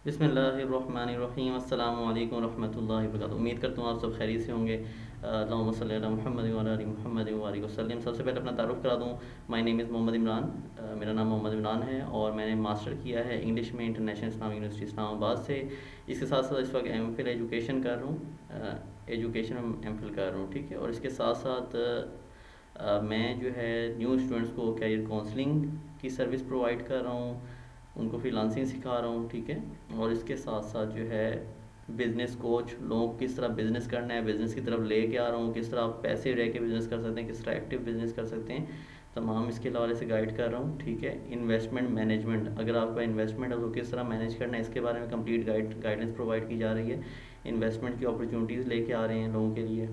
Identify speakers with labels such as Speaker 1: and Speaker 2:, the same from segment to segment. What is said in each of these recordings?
Speaker 1: बिस्मिल्लाहिर्रहमानिर्रहीम अस्सलामु अलैकुम रहमतुल्लाहि व बरकातुहू। उम्मीद करता हूँ आप सब खैरियत से होंगे। अल्लाहुम्मा सल्ली अला मुहम्मद व अला आलि मुहम्मद व बारिक वसल्लम। सबसे पहले अपना तारुफ़ करा दूँ। My name is Mohammed Imran. मेरा नाम मोहम्मद इमरान है और मैंने मास्टर किया है इंग्लिश में इंटरनेशनल इस्लामिक यूनिवर्सिटी इस्लामाबाद से। इसके साथ साथ इस वक्त एमफिल एजुकेशन कर रहा हूँ, एजुकेशन में एमफिल कर रहा हूँ, ठीक है। और इसके साथ साथ मैं जो है न्यू स्टूडेंट्स को कैरियर काउंसलिंग की सर्विस प्रोवाइड कर रहा हूँ, उनको फ्रीलांसिंग सिखा रहा हूँ, ठीक है। और इसके साथ साथ जो है बिज़नेस कोच, लोगों को किस तरह बिज़नेस करना है, बिज़नेस की तरफ लेके आ रहा हूँ, किस तरह आप पैसे रह के बिज़नेस कर सकते हैं, किस तरह एक्टिव बिज़नेस कर सकते हैं, तमाम इसके हवाले से गाइड कर रहा हूँ, ठीक है। इन्वेस्टमेंट मैनेजमेंट, अगर आपका इन्वेस्टमेंट है तो किस तरह मैनेज करना है, इसके बारे में कंप्लीट गाइडेंस प्रोवाइड की जा रही है। इन्वेस्टमेंट की अपॉर्चुनिटीज़ लेके आ रहे हैं लोगों के लिए।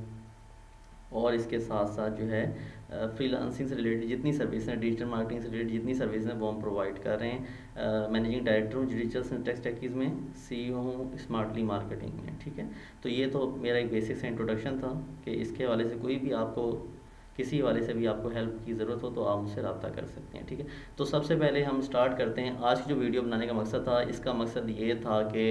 Speaker 1: और इसके साथ साथ जो है फ्रीलांसिंग से रिलेटेड जितनी सर्विस हैं, डिजिटल मार्केटिंग से रिलेटेड जितनी सर्विस हैं वो हम प्रोवाइड कर रहे हैं। मैनेजिंग डायरेक्टर हूँ डिजिटल सिंटेक्स टेक्कीज़ में, सीईओ हूँ स्मार्टली मार्केटिंग में, ठीक है। तो ये तो मेरा एक बेसिक सा इंट्रोडक्शन था कि इसके हवाले से कोई भी आपको किसी हवाले से भी आपको हेल्प की ज़रूरत हो तो आप मुझसे रब्ता कर सकते हैं, ठीक है। तो सबसे पहले हम स्टार्ट करते हैं। आज की जो वीडियो बनाने का मकसद था, इसका मकसद ये था कि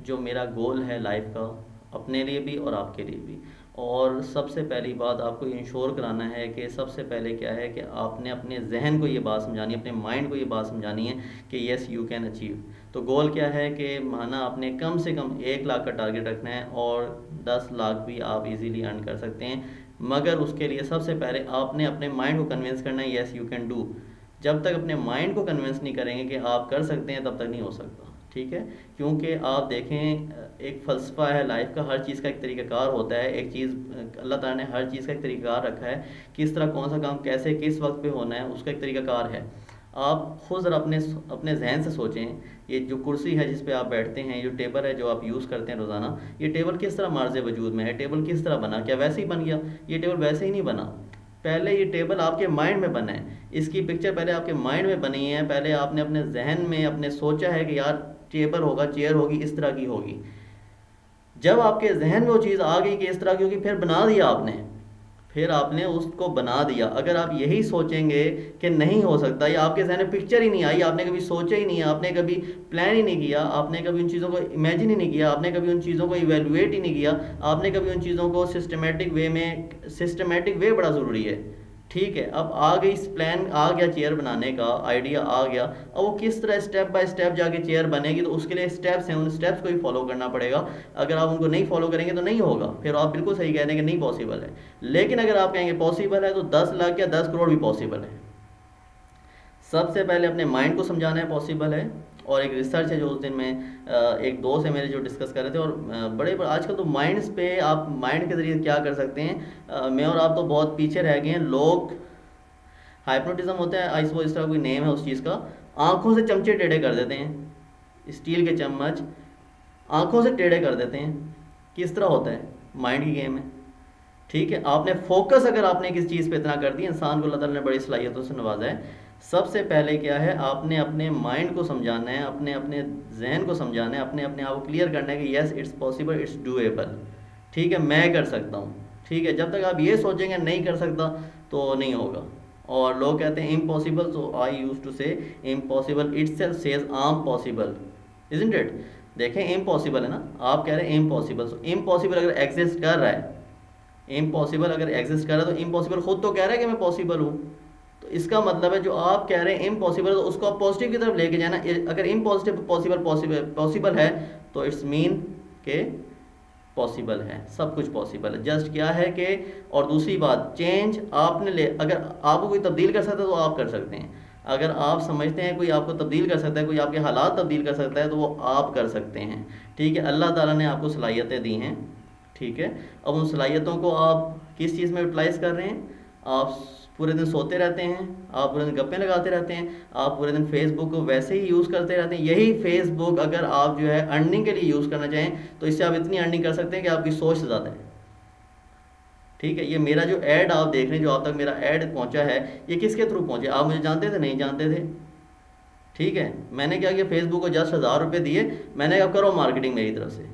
Speaker 1: जो मेरा गोल है लाइफ का, अपने लिए भी और आपके लिए भी, और सबसे पहली बात आपको इंश्योर कराना है कि सबसे पहले क्या है कि आपने अपने जहन को ये बात समझानी है, अपने माइंड को ये बात समझानी है कि येस यू कैन अचीव। तो गोल क्या है कि माना आपने कम से कम 1 लाख का टारगेट रखना है और 10 लाख भी आप इजीली अर्न कर सकते हैं, मगर उसके लिए सबसे पहले आपने अपने माइंड को कन्विंस करना है येस यू कैन डू। जब तक अपने माइंड को कन्विंस नहीं करेंगे कि आप कर सकते हैं तब तक नहीं हो सकता, ठीक है। क्योंकि आप देखें एक फ़लसफ़ा है लाइफ का, हर चीज़ का एक तरीक़ाकार होता है। एक चीज़ अल्लाह ताला ने हर चीज़ का एक तरीक़ाकार रखा है, किस तरह कौन सा काम कैसे किस वक्त पे होना है उसका एक तरीक़ाकार है। आप खुद ज़रा अपने जहन से सोचें, ये जो कुर्सी है जिस पे आप बैठते हैं, जो टेबल है जो आप यूज़ करते हैं रोज़ाना, ये टेबल किस तरह मार्ज़ वजूद में है, टेबल किस तरह बना, क्या वैसे ही बन गया? ये टेबल वैसे ही नहीं बना। पहले ये टेबल आपके माइंड में बना है, इसकी पिक्चर पहले आपके माइंड में बनी है। पहले आपने अपने जहन में अपने सोचा है कि यार टेबल होगा, चेयर होगी, इस तरह की होगी। जब आपके जहन में वो चीज़ आ गई कि इस तरह की होगी, फिर बना दिया आपने, फिर आपने उसको बना दिया। अगर आप यही सोचेंगे कि नहीं हो सकता, या आपके जहन में पिक्चर ही नहीं आई, आपने कभी सोचा ही नहीं, आपने कभी प्लान ही नहीं किया, आपने कभी उन चीज़ों को इमेजिन ही नहीं किया, आपने कभी उन चीज़ों को इवेलुएट ही नहीं किया, आपने कभी उन चीज़ों को सिस्टमेटिक वे में, सिस्टमेटिक वे बड़ा ज़रूरी है, ठीक है। अब आ गई प्लान, आ गया चेयर बनाने का आइडिया आ गया, अब वो किस तरह स्टेप बाय स्टेप जाके चेयर बनेगी, तो उसके लिए स्टेप्स हैं, उन स्टेप्स को ही फॉलो करना पड़ेगा। अगर आप उनको नहीं फॉलो करेंगे तो नहीं होगा। फिर आप बिल्कुल सही कह रहे हैं कि नहीं पॉसिबल है, लेकिन अगर आप कहेंगे पॉसिबल है तो 10 लाख या 10 करोड़ भी पॉसिबल है। सबसे पहले अपने माइंड को समझाना है पॉसिबल है। और एक रिसर्च है जो उस दिन में एक दोस्त है मेरे जो डिस्कस कर रहे थे, और बड़े आजकल तो माइंड्स पे आप माइंड के ज़रिए क्या कर सकते हैं। मैं और आप तो बहुत पीछे रह गए हैं। लोग हाइप्नोटिज्म होता है, आई सपोज इस तरह कोई नेम है उस चीज़ का, आंखों से चमचे टेढ़े कर देते हैं, स्टील के चम्मच आंखों से टेढ़े कर देते हैं। किस तरह होता है? माइंड की गेम है, ठीक है। आपने फोकस अगर आपने किस चीज़ पे इतना कर दिया, इंसान को अल्लाह ताला ने बड़ी सलाहियतों से नवाजा है। सबसे पहले क्या है, आपने अपने माइंड को समझाना है, अपने अपने जहन को समझाना है, अपने अपने आप को क्लियर करना है कि yes it's possible, it's doable, ठीक है, मैं कर सकता हूँ, ठीक है। जब तक आप ये सोचेंगे नहीं कर सकता तो नहीं होगा। और लोग कहते हैं इम्पॉसिबल, तो आई यूज टू से इम्पॉसिबल इटसेल्फ सेज आम पॉसिबल, इजंट इट। देखें इम्पॉसिबल है ना, आप कह रहे हैं इम्पॉसिबल, तो इम्पॉसिबल अगर एग्जिस्ट कर रहा है, इम्पॉसिबल अगर एग्जिस्ट कर रहा है तो इम्पॉसिबल खुद तो कह रहा है कि मैं पॉसिबल हूँ। तो इसका मतलब है जो आप कह रहे हैं इम्पॉसिबल, तो उसको आप पॉजिटिव की तरफ लेके जाना। अगर इम्पॉसिटिव पॉसिबल है तो इट्स मीन के पॉसिबल है, सब कुछ पॉसिबल है। जस्ट क्या है कि, और दूसरी बात चेंज आपने अगर आपको कोई तब्दील कर सकता है तो आप कर सकते हैं। अगर आप समझते हैं कोई आपको तब्दील कर सकता है, कोई आपके हालात तब्दील कर सकता है, तो वो आप कर सकते हैं, ठीक है। अल्लाह ताला ने आपको सलाहियतें दी हैं, ठीक है। अब उन सलाहियतों को आप किस चीज़ में यूटिलाइज़ कर रहे हैं? आप पूरे दिन सोते रहते हैं, आप पूरे दिन गप्पे लगाते रहते हैं, आप पूरे दिन फेसबुक को वैसे ही यूज़ करते रहते हैं। यही फेसबुक अगर आप जो है अर्निंग के लिए यूज़ करना चाहें तो इससे आप इतनी अर्निंग कर सकते हैं कि आपकी सोच से ज़्यादा है, ठीक है। ये मेरा जो ऐड आप देख रहे हैं, जो आप तक मेरा ऐड पहुंचा है, ये किसके थ्रू पहुंचे? आप मुझे जानते थे? नहीं जानते थे, ठीक है। मैंने क्या किया, फेसबुक को जस्ट 1000 रुपये दिए, मैंने कहा करो मार्केटिंग मेरी तरफ से,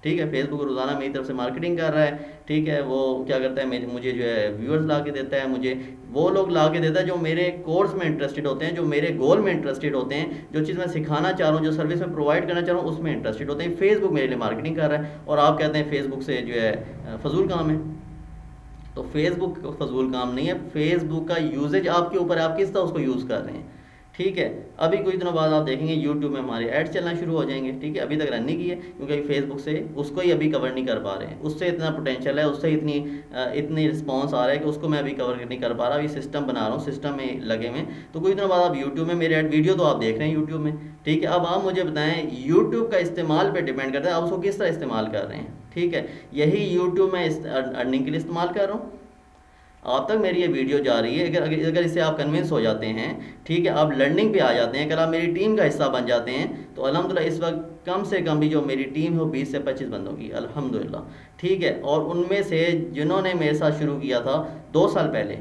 Speaker 1: ठीक है, फेसबुक रोज़ाना मेरी तरफ से मार्केटिंग कर रहा है, ठीक है, वो क्या करता है, मुझे जो है व्यूअर्स ला के देता है, मुझे वो लोग ला के देता है जो मेरे कोर्स में इंटरेस्टेड होते हैं, जो मेरे गोल में इंटरेस्टेड होते हैं, जो चीज़ मैं सिखाना चाह रहा हूँ, जो सर्विस मैं प्रोवाइड करना चाह रहा हूँ उसमें इंटरेस्टेड होते हैं। फेसबुक मेरे लिए मार्केटिंग कर रहा है, और आप कहते हैं फेसबुक से जो है फजूल काम है। तो फेसबुक फजूल काम नहीं है, फेसबुक का यूजेज आपके ऊपर है, आप किस तरह उसको यूज़ कर रहे हैं, ठीक है। अभी कुछ दिनों बाद आप देखेंगे यूट्यूब में हमारे ऐड चलना शुरू हो जाएंगे, ठीक है। अभी तक रन नहीं किए क्योंकि अभी फेसबुक से उसको ही अभी कवर नहीं कर पा रहे हैं, उससे इतना पोटेंशियल है, उससे इतनी रिस्पॉन्स आ रहा है कि उसको मैं अभी कवर नहीं कर पा रहा। अभी सिस्टम बना रहा हूँ, सिस्टम में लगे हुए। तो कुछ दिनों बाद आप यूट्यूब में मेरे ऐड वीडियो तो आप देख रहे हैं यूट्यूब में, ठीक है। अब आप मुझे बताएं, यूट्यूब का इस्तेमाल पर डिपेंड करता है आप उसको किस तरह इस्तेमाल कर रहे हैं, ठीक है। यही यूट्यूब में अर्निंग के लिए इस्तेमाल कर रहा हूँ, आप तक मेरी ये वीडियो जा रही है। अगर इससे आप कन्विंस हो जाते हैं, ठीक है, आप लर्निंग पे आ जाते हैं, अगर आप मेरी टीम का हिस्सा बन जाते हैं, तो अल्हम्दुलिल्लाह इस वक्त कम से कम भी जो मेरी टीम है वो 20 से 25 बंदों की अल्हम्दुलिल्लाह, ठीक है। और उनमें से जिन्होंने मेरे साथ शुरू किया था 2 साल पहले,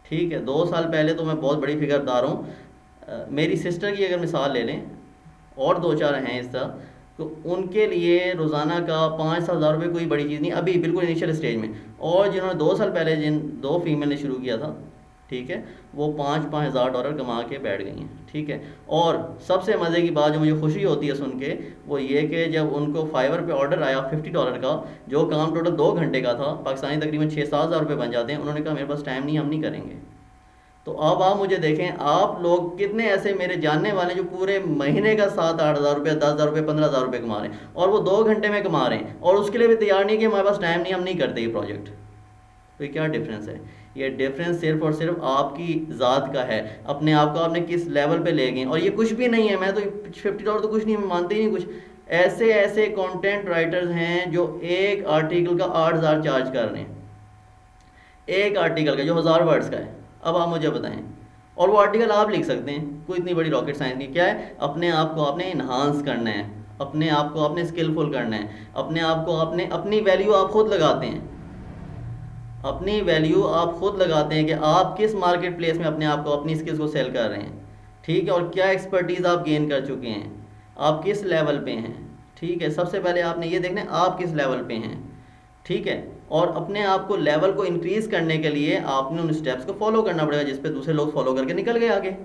Speaker 1: ठीक है, 2 साल पहले, तो मैं बहुत बड़ी फिगर बता रहा हूँ। मेरी सिस्टर की अगर मिसाल ले लें, और 2-4 हैं इस तरह, तो उनके लिए रोज़ाना का 5-7 हज़ार रुपये कोई बड़ी चीज़ नहीं, अभी बिल्कुल इनिशियल स्टेज में। और जिन्होंने 2 साल पहले जिन 2 फीमेल ने शुरू किया था, ठीक है, वो 5-5 हज़ार डॉलर कमा के बैठ गई हैं, ठीक है। और सबसे मज़े की बात जो मुझे खुशी होती है सुन के, वो ये कि जब उनको फाइवर पे ऑर्डर आया $50 का, जो काम टोटल 2 घंटे का था, पाकिस्तानी तकरीबन 6-7 हज़ार रुपये बन जाते हैं, उन्होंने कहा मेरे पास टाइम नहीं, हम नहीं करेंगे। तो अब आप मुझे देखें, आप लोग कितने ऐसे मेरे जानने वाले जो पूरे महीने का 7-8 हज़ार रुपये, 10 हज़ार रुपये, 15 हज़ार रुपये कमा रहे हैं, और वो 2 घंटे में कमा रहे हैं, और उसके लिए भी तैयार नहीं कि हमारे पास टाइम नहीं, हम नहीं करते ये प्रोजेक्ट। तो ये क्या डिफरेंस है? ये डिफरेंस सिर्फ और सिर्फ आपकी ज़ात का है, अपने आप को आपने किस लेवल पे ले गए। और ये कुछ भी नहीं है, मैं तो $50 तो कुछ नहीं, मैं मानते ही नहीं कुछ। ऐसे ऐसे कंटेंट राइटर्स हैं जो एक आर्टिकल का 8,000 चार्ज कर रहे हैं, एक आर्टिकल का जो 1000 वर्ड्स का है। अब आप मुझे बताएं, और वो आर्टिकल आप लिख सकते हैं, कोई इतनी बड़ी रॉकेट साइंस नहीं। क्या है? अपने आप को आपने इन्हांस करना है, अपने आप को आपने स्किलफुल करना है, अपने आप को आपने, अपनी वैल्यू आप खुद लगाते हैं, अपनी वैल्यू आप खुद लगाते हैं कि आप किस मार्केट प्लेस में अपने आप को, अपनी स्किल्स को सेल कर रहे हैं, ठीक है। और क्या एक्सपर्टीज़ आप गेन कर चुके हैं, आप किस लेवल पे हैं, ठीक है। सबसे पहले आपने ये देखना है आप किस लेवल पे हैं, ठीक है। और अपने आप को लेवल को इंक्रीज़ करने के लिए आपने उन स्टेप्स को फॉलो करना पड़ेगा जिस पे दूसरे लोग फॉलो करके निकल गए आगे।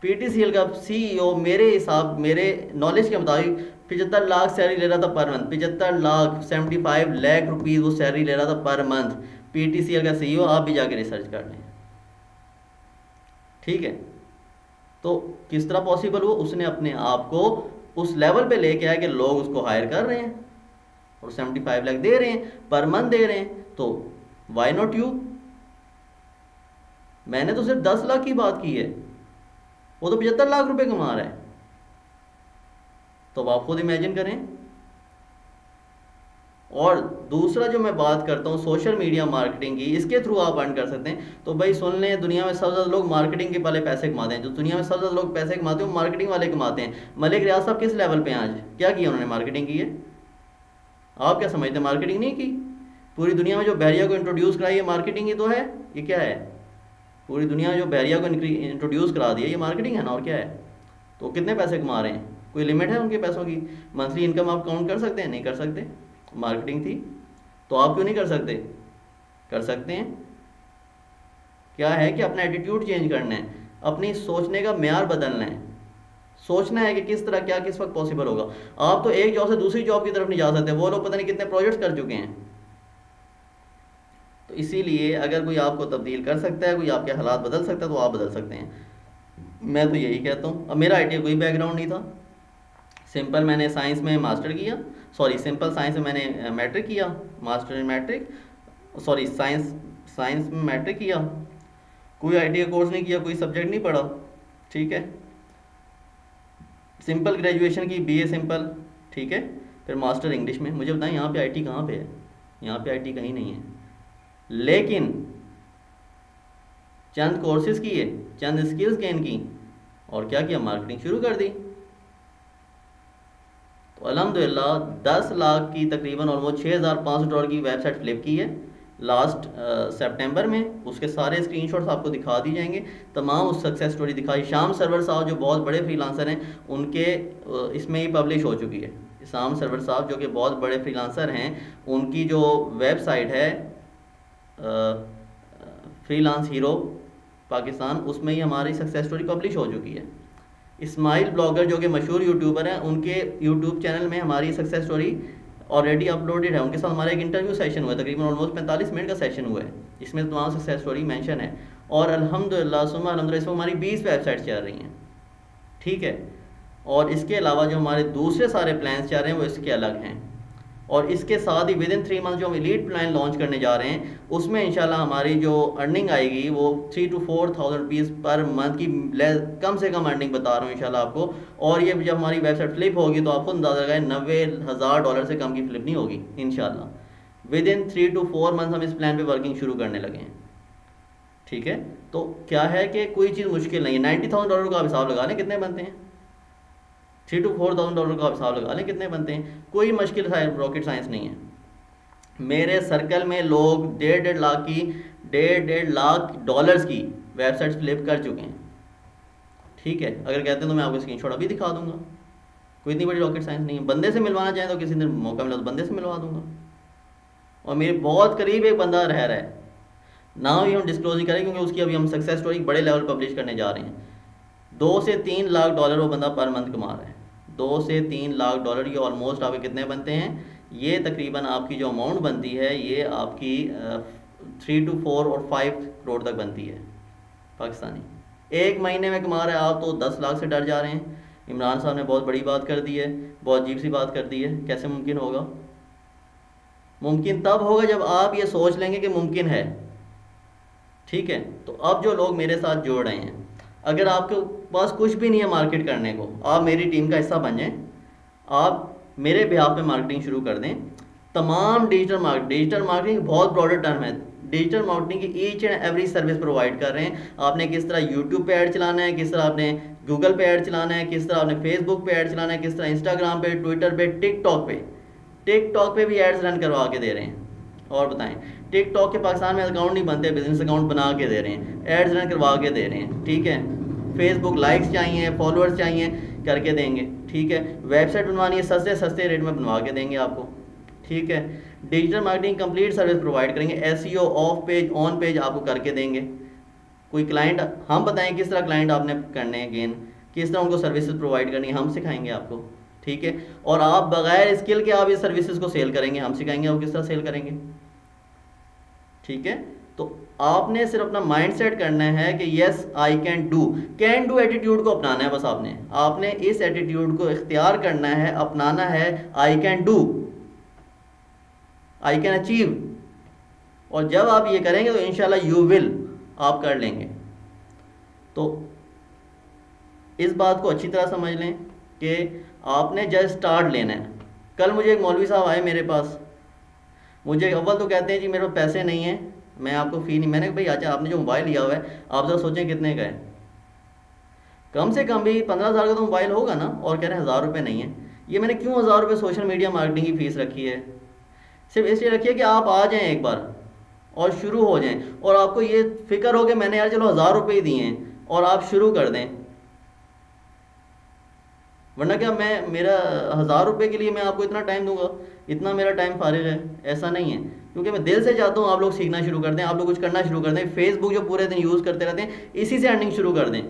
Speaker 1: PTCL का CEO मेरे हिसाब, मेरे नॉलेज के मुताबिक 75 लाख सैलरी ले रहा था per month, 75 lakh 75 lakh rupees वो सैलरी ले रहा था पर मंथ। PTCL का CEO, आप भी जाके रिसर्च कर लें, ठीक है। तो किस तरह पॉसिबल हुआ? उसने अपने आप को उस लेवल पे लेके आया कि लोग उसको हायर कर रहे हैं और 75 लाख दे रहे हैं, पर मंथ दे रहे हैं, तो वाई नॉट यू? मैंने तो सिर्फ 10 लाख की बात की है, वो तो 75 लाख रुपए कमा रहा है। तो अब आप खुद इमेजिन करें। और दूसरा जो मैं बात करता हूँ सोशल मीडिया मार्केटिंग की, इसके थ्रू आप अर्न कर सकते हैं। तो भाई सुन लें, दुनिया में सबसे ज़्यादा लोग मार्केटिंग के पहले पैसे कमाते हैं, जो दुनिया में सबसे ज़्यादा लोग पैसे कमाते हैं वो मार्केटिंग वाले कमाते हैं। मलिक रियाज साहब किस लेवल पे हैं आज? क्या किया उन्होंने? मार्केटिंग की है। आप क्या समझते हैं? मार्केटिंग नहीं की। पूरी दुनिया में जो बैरिया को इंट्रोड्यूस कराई, ये मार्केटिंग ही तो है। ये क्या है? पूरी दुनिया में जो बैरिया को इंट्रोड्यूस करा दिया, ये मार्केटिंग है ना, और क्या है। तो कितने पैसे कमा रहे हैं? कोई लिमिट है उनके पैसों की? मंथली इनकम आप काउंट कर सकते हैं? नहीं कर सकते। मार्केटिंग थी। तो आप क्यों नहीं कर सकते? कर सकते हैं। क्या है कि अपना एटीट्यूड चेंज करना है, अपनी सोचने का म्यार बदलना है, सोचना है कि किस तरह क्या किस वक्त पॉसिबल होगा। आप तो एक जॉब से दूसरी जॉब की तरफ नहीं जा सकते, वो लोग पता नहीं कितने प्रोजेक्ट्स कर चुके हैं। तो इसीलिए अगर कोई आपको तब्दील कर सकता है, कोई आपके हालात बदल सकता है, तो आप बदल सकते हैं। मैं तो यही कहता हूँ। अब मेरा आईटी कोई बैकग्राउंड नहीं था, सिंपल मैंने साइंस में मास्टर किया, सॉरी सिंपल साइंस में मैंने मैट्रिक किया, master in matric, sorry science में मैट्रिक किया, कोई आईटी का कोर्स नहीं किया, कोई सब्जेक्ट नहीं पढ़ा, ठीक है। सिंपल ग्रेजुएशन की, बीए सिंपल, ठीक है। फिर मास्टर इंग्लिश में। मुझे बताएं यहाँ पे आईटी कहाँ पे है? यहाँ पे आईटी कहीं नहीं है। लेकिन चंद कोर्सेज किए, चंद स्किल्स गेन की, और क्या किया? मार्केटिंग शुरू कर दी। तो अल्हम्दुलिल्लाह 10 लाख की तकरीबन ऑलमोस्ट $6,500 की वेबसाइट फ्लिप की है, लास्ट सितंबर में, उसके सारे स्क्रीनशॉट्स आपको दिखा दी जाएंगे, तमाम उस सक्सेस स्टोरी दिखाई। शाम सरवर साहब जो बहुत बड़े फ्रीलांसर हैं उनके इसमें ही पब्लिश हो चुकी है। शाम सरवर साहब जो कि बहुत बड़े फ्रीलांसर हैं, उनकी जो वेबसाइट है फ्रीलांस हीरो पाकिस्तान, उसमें ही हमारी सक्सेस स्टोरी पब्लिश हो चुकी है। इस्माइल ब्लॉगर जो कि मशहूर यूट्यूबर हैं, उनके यूट्यूब चैनल में हमारी सक्सेस स्टोरी ऑलरेडी अपलोडेड है। उनके साथ हमारा एक इंटरव्यू सेशन हुआ है, तकरीबन ऑलमोस्ट 45 मिनट का सेशन हुआ है, इसमें तमाम सक्सेस स्टोरी मेंशन है। और अल्हम्दुलिल्लाह सुम्मा अल्हम्दुलिल्लाह इसमें हमारी 20 वेबसाइट चल रही हैं, ठीक है। और इसके अलावा जो हमारे दूसरे सारे प्लान्स चल रहे हैं वो इसके अलग हैं। और इसके साथ ही विद इन 3 मंथ जो हम एलीट प्लान लॉन्च करने जा रहे हैं, उसमें इंशाल्लाह हमारी जो अर्निंग आएगी वो 3 to 4,000 रुपीज़ पर मंथ की कम से कम अर्निंग बता रहा हूँ इंशाल्लाह आपको। और ये जब हमारी वेबसाइट फ्लिप होगी तो आपको अंदाज़ा लगाए $90,000 से कम की फ्लिप नहीं होगी इंशाल्लाह। विद इन 3 to 4 मंथ हम इस प्लान पर वर्किंग शुरू करने लगे हैं, ठीक है। तो क्या है कि कोई चीज़ मुश्किल नहीं है। $90,000 का हिसाब लगा लें कितने बनते हैं, $3 to 4,000 का हिसाब लगा लें कितने बनते हैं। कोई मुश्किल रॉकेट साइंस नहीं है। मेरे सर्कल में लोग $1.5 लाख की वेबसाइट्स फ्लिप कर चुके हैं, ठीक है। अगर कहते हैं तो मैं आपको स्क्रीनशॉट अभी दिखा दूंगा, कोई इतनी बड़ी रॉकेट साइंस नहीं है। बंदे से मिलवाना चाहें तो किसी दिन मौका मिला तो बंदे से मिलवा दूंगा। और मेरे बहुत करीब एक बंदा रह रहा है, नाम भी हम डिस्क्लोज नहीं करें क्योंकि उसकी अभी हम सक्सेस स्टोरी बड़े लेवल पब्लिश करने जा रहे हैं। $2 से 3 लाख वो बंदा पर मंथ कमा रहा है। $2 से 3 लाख ये ऑलमोस्ट आपके कितने बनते हैं, ये तकरीबन आपकी जो अमाउंट बनती है ये आपकी 3 to 4 और 5 करोड़ तक बनती है पाकिस्तानी। एक महीने में कमा रहे हैं आप तो 10 लाख से डर जा रहे हैं। इमरान साहब ने बहुत बड़ी बात कर दी है, बहुत अजीब सी बात कर दी है। कैसे मुमकिन होगा? मुमकिन तब होगा जब आप ये सोच लेंगे कि मुमकिन है, ठीक है। तो अब जो लोग मेरे साथ जुड़ रहे हैं, अगर आपके पास कुछ भी नहीं है मार्केट करने को, आप मेरी टीम का हिस्सा बन जाएं, आप मेरे बिहाफ पे मार्केटिंग शुरू कर दें। तमाम डिजिटल मार्केटिंग बहुत ब्रॉडर टर्म है। डिजिटल मार्केटिंग की each and every service provide कर रहे हैं। आपने किस तरह यूट्यूब पे ऐड चलाना है, किस तरह आपने गूगल पे ऐड चलाना है, किस तरह आपने फेसबुक पे ऐड चलाना है, किस तरह इंस्टाग्राम पे, ट्विटर पे, टिकटॉक पे भी एड्स रन करवा के दे रहे हैं। और बताएं, टिकटॉक के पाकिस्तान में अकाउंट नहीं बनते, बिजनेस अकाउंट बना के दे रहे हैं, एड्स रन करवा के दे रहे हैं, ठीक है। फेसबुक लाइक्स चाहिए, फॉलोअर्स चाहिए, करके देंगे, ठीक है। वेबसाइट बनवानी है, सस्ते रेट में बनवा के देंगे आपको, ठीक है। Digital marketing complete service provide करेंगे। SEO, off page, on page आपको करके देंगे। कोई क्लाइंट, हम बताएं किस तरह क्लाइंट आपने करने हैं गेन, किस तरह उनको सर्विसेज प्रोवाइड करनी है, हम सिखाएंगे आपको, ठीक है। और आप बगैर स्किल के आप इस सर्विसेज को सेल करेंगे, हम सिखाएंगे आप किस तरह सेल करेंगे, ठीक है। तो आपने सिर्फ अपना माइंडसेट करना है कि yes I can do attitude को अपनाना है। बस आपने इस एटीट्यूड को इख्तियार करना है, अपनाना है। I can do, I can achieve. और जब आप ये करेंगे तो इंशाल्लाह यू विल, आप कर लेंगे। तो इस बात को अच्छी तरह समझ लें कि आपने जस्ट स्टार्ट लेना है। कल मुझे एक मौलवी साहब आए मेरे पास, मुझे अव्वल तो कहते हैं जी मेरे पास पैसे नहीं है, मैं आपको फ़ी नहीं। मैंने भाई अच्छा आपने जो मोबाइल लिया हुआ है आप ज़रा सोचें कितने का है, कम से कम भी 15,000 का तो मोबाइल होगा ना। और कह रहे हैं 1,000 रुपये नहीं है। ये मैंने क्यों 1,000 रुपये सोशल मीडिया मार्केटिंग की फ़ीस रखी है? सिर्फ इसलिए रखी है कि आप आ जाएँ एक बार और शुरू हो जाएँ, और आपको ये फ़िक्र हो कि मैंने यार चलो 1,000 रुपये ही दिए हैं, और आप शुरू कर दें। वरना क्या मैं मेरा 1,000 रुपये के लिए मैं आपको इतना टाइम दूंगा, इतना मेरा टाइम फारिग है? ऐसा नहीं है, क्योंकि मैं दिल से चाहता हूँ आप लोग सीखना शुरू कर दें, आप लोग कुछ करना शुरू कर दें। फेसबुक जो पूरे दिन यूज़ करते रहते हैं, इसी से अर्निंग शुरू कर दें।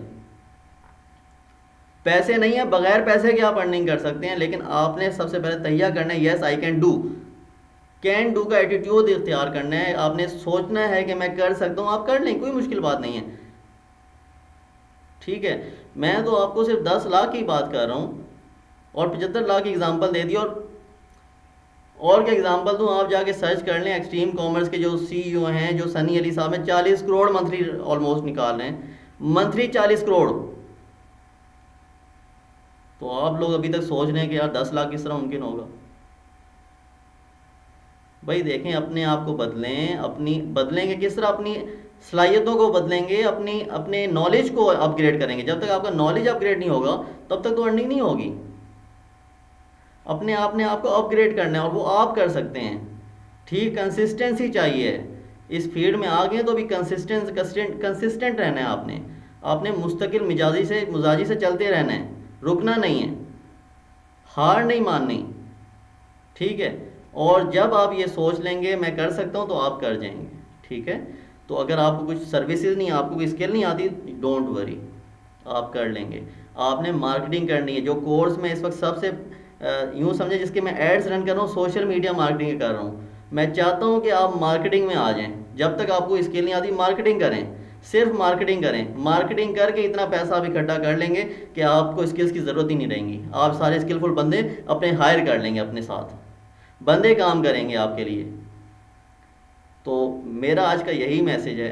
Speaker 1: पैसे नहीं है, बगैर पैसे के आप अर्निंग कर सकते हैं, लेकिन आपने सबसे पहले तैयार करना है यस आई कैन डू का एटीट्यूड इख्तियार करना है। आपने सोचना है कि मैं कर सकता हूँ, आप कर लें, कोई मुश्किल बात नहीं है, ठीक है। मैं तो आपको सिर्फ 10 लाख की बात कर रहा हूँ और 75 लाख की एग्जांपल दे दी। और क्या एग्जांपल दूँ, आप जाके सर्च कर लें। एक्सट्रीम कॉमर्स के जो सीईओ हैं, जो सनी अली साहब हैं, 40 करोड़ मंथली ऑलमोस्ट निकाल रहे हैं, मंथली 40 करोड़। तो आप लोग अभी तक सोच रहे हैं कि यार 10 लाख किस तरह मुमकिन होगा? भाई देखें, अपने आप को बदलें। बदलेंगे किस तरह? अपनी सलाहियतों को बदलेंगे, अपने नॉलेज को अपग्रेड करेंगे। जब तक आपका नॉलेज अपग्रेड नहीं होगा तब तक तो अर्निंग नहीं होगी। अपने आप को अपग्रेड करना है, और वो आप कर सकते हैं, ठीक। कंसिस्टेंसी चाहिए। इस फील्ड में आ गए तो भी कंसिस्टेंट रहना है। आपने मुस्तकिल मिजाजी से चलते रहना है, रुकना नहीं है, हार नहीं माननी, ठीक है। और जब आप ये सोच लेंगे मैं कर सकता हूँ तो आप कर जाएंगे, ठीक है। तो अगर आपको कुछ सर्विसेज नहीं, आपको कोई स्किल नहीं आती, डोंट वरी, आप कर लेंगे। आपने मार्केटिंग करनी है। जो कोर्स में इस वक्त सबसे यूँ समझे जिसके मैं एड्स रन कर रहा हूँ, सोशल मीडिया मार्केटिंग कर रहा हूँ। मैं चाहता हूँ कि आप मार्केटिंग में आ जाएं। जब तक आपको स्किल नहीं आती, मार्केटिंग करें, सिर्फ मार्केटिंग करें। मार्केटिंग करके इतना पैसा आप इकट्ठा कर लेंगे कि आपको स्किल्स की ज़रूरत ही नहीं रहेंगी। आप सारे स्किलफुल बंदे अपने हायर कर लेंगे, अपने साथ बंदे काम करेंगे आपके लिए। तो मेरा आज का यही मैसेज है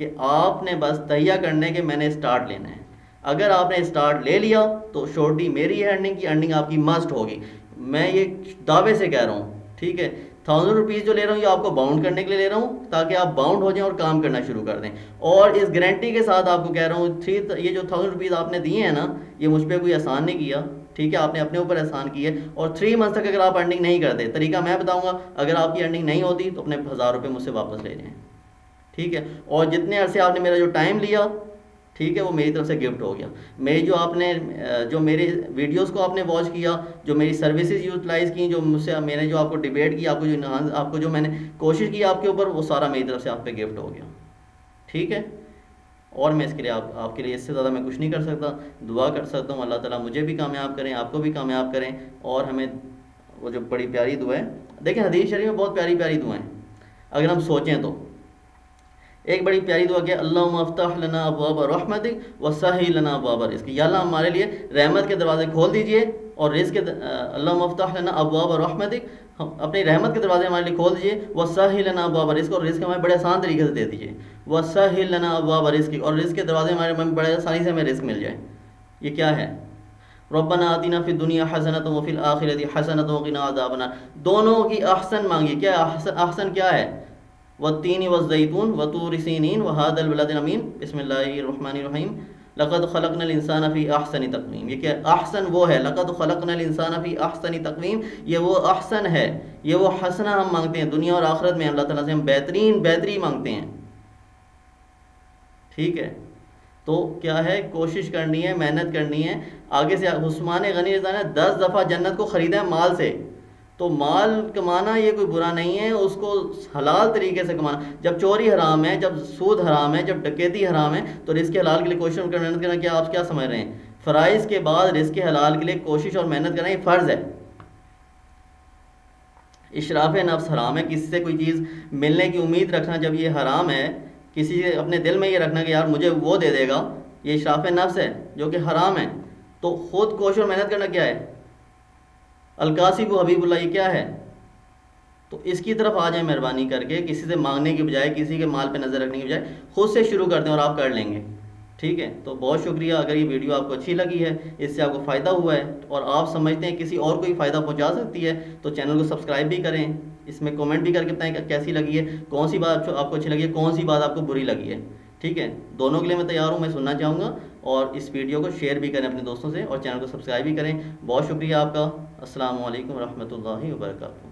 Speaker 1: कि आपने बस तैयार करने के मैंने स्टार्ट लेना है। अगर आपने स्टार्ट ले लिया तो शॉर्टी मेरी है, अर्निंग की अर्निंग आपकी मस्ट होगी। मैं ये दावे से कह रहा हूँ, ठीक है। 1000 रुपीज़ जो ले रहा हूँ ये आपको बाउंड करने के लिए ले रहा हूँ, ताकि आप बाउंड हो जाएं और काम करना शुरू कर दें। और इस गारंटी के साथ आपको कह रहा हूँ, ये जो 1000 रुपीज़ आपने दिए हैं ना, ये मुझ पर कोई एहसान नहीं किया, ठीक है। आपने अपने ऊपर एहसान किए। और 3 मंथ तक अगर आप अर्निंग नहीं करते, तरीका मैं बताऊँगा, अगर आपकी अर्निंग नहीं होती तो अपने 1000 रुपये मुझसे वापस ले जाएँ, ठीक है। और जितने अरसे आपने मेरा जो टाइम लिया, ठीक है, वो मेरी तरफ से गिफ्ट हो गया। जो मेरे वीडियोस को आपने वॉच किया, जो मेरी सर्विसेज यूटिलाइज़ की, जो मुझसे मैंने जो आपको डिबेट की, आपको जो मैंने कोशिश की आपके ऊपर, वो सारा मेरी तरफ से आप पे गिफ्ट हो गया, ठीक है। और मैं इसके लिए आपके लिए इससे ज़्यादा मैं कुछ नहीं कर सकता। दुआ कर सकता हूँ अल्लाह ताला मुझे भी कामयाब करें, आपको भी कामयाब करें। और हमें वो जो बड़ी प्यारी दुआ है, देखिए हदीस शरीफ में बहुत प्यारी प्यारी दुआएं, अगर हम सोचें तो एक बड़ी प्यारी दुआ क्या, अल्लाहुम्मा अफ्तह लना अबवाब रहमतिक व सहिल लना अबवाब रिज़्क़। या अल्लाह हमारे लिए रहमत के दरवाजे खोल दीजिए और रिज़्क़ के, अल्लाहुम्मा अफ्तह लना अबवाब रहमतिक, अपनी रहमत के दरवाजे हमारे लिए खोल दीजिए। व सहिल लना अबवाब रिज़्क़, और रिज़्क़ हमें बड़े आसान तरीके से दे दीजिए। व सहिल लना अबवाब रिज़्क़, और रिज़्क़ के दरवाजे हमारे बड़े आसानी से हमें रिज़्क़ मिल जाए। ये क्या है, रब्बना आतिना फिद दुनिया हसनतन व फिल आखिरति हसनतन व क़िना अज़ाबन्नार। दोनों की अहसन मांगी। क्या अहसन क्या है, वत्तीन वज़्ज़ैतून वतूर सीनीन वहादल बलदिल अमीन, बिस्मिल्लाहिर्रहमानिर्रहीम, लक़द ख़लक़नल इंसाना फ़ी अहसनि तक़वीम। ये क्या अहसन वो है, लक़द ख़लक़नल इंसाना फ़ी अहसनि तक़वीम, ये वो अहसन है, ये वो हसना हम मांगते हैं दुनिया और आखिरत में। अल्लाह ताला से हम बेहतरी मांगते हैं, ठीक है। तो क्या है, कोशिश करनी है, मेहनत करनी है। आगे से उस्मान गनी रज़ा ने 10 दफ़ा जन्नत को ख़रीदा है माल से। तो माल कमाना ये कोई बुरा नहीं है, उसको हलाल तरीके से कमाना। जब चोरी हराम है, जब सूद हराम है, जब डकैती हराम है, तो रिज़्क़ हलाल के लिए कोशिश और मेहनत करना, क्या आप क्या समझ रहे हैं, फ़राइज़ के बाद रिज़्क़ हलाल के लिए कोशिश और मेहनत करना ये फ़र्ज़ है। इशराफ़ नफ्स हराम है, किसी से कोई चीज़ मिलने की उम्मीद रखना जब ये हराम है, किसी से अपने दिल में ये रखना कि यार मुझे वो दे देगा, ये इशराफ़ नफ्स है जो कि हराम है। तो ख़ुद कोशिश और मेहनत करना क्या है, अलकासिब हबीबुल्लाह, ये क्या है। तो इसकी तरफ आ जाए मेहरबानी करके, किसी से मांगने की बजाय, किसी के माल पे नज़र रखने की बजाय खुद से शुरू करते हैं और आप कर लेंगे, ठीक है। तो बहुत शुक्रिया। अगर ये वीडियो आपको अच्छी लगी है, इससे आपको फ़ायदा हुआ है और आप समझते हैं किसी और को ही फ़ायदा पहुंचा सकती है, तो चैनल को सब्सक्राइब भी करें। इसमें कमेंट भी करके बताएं कि कैसी लगी है, कौन सी बात आपको अच्छी लगी है, कौन सी बात आपको बुरी लगी है, ठीक है। दोनों के लिए मैं तैयार हूँ, मैं सुनना चाहूँगा। और इस वीडियो को शेयर भी करें अपने दोस्तों से और चैनल को सब्सक्राइब भी करें। बहुत शुक्रिया आपका। अस्सलामु अलैकुम रहमतुल्लाहि व बरकातुहू।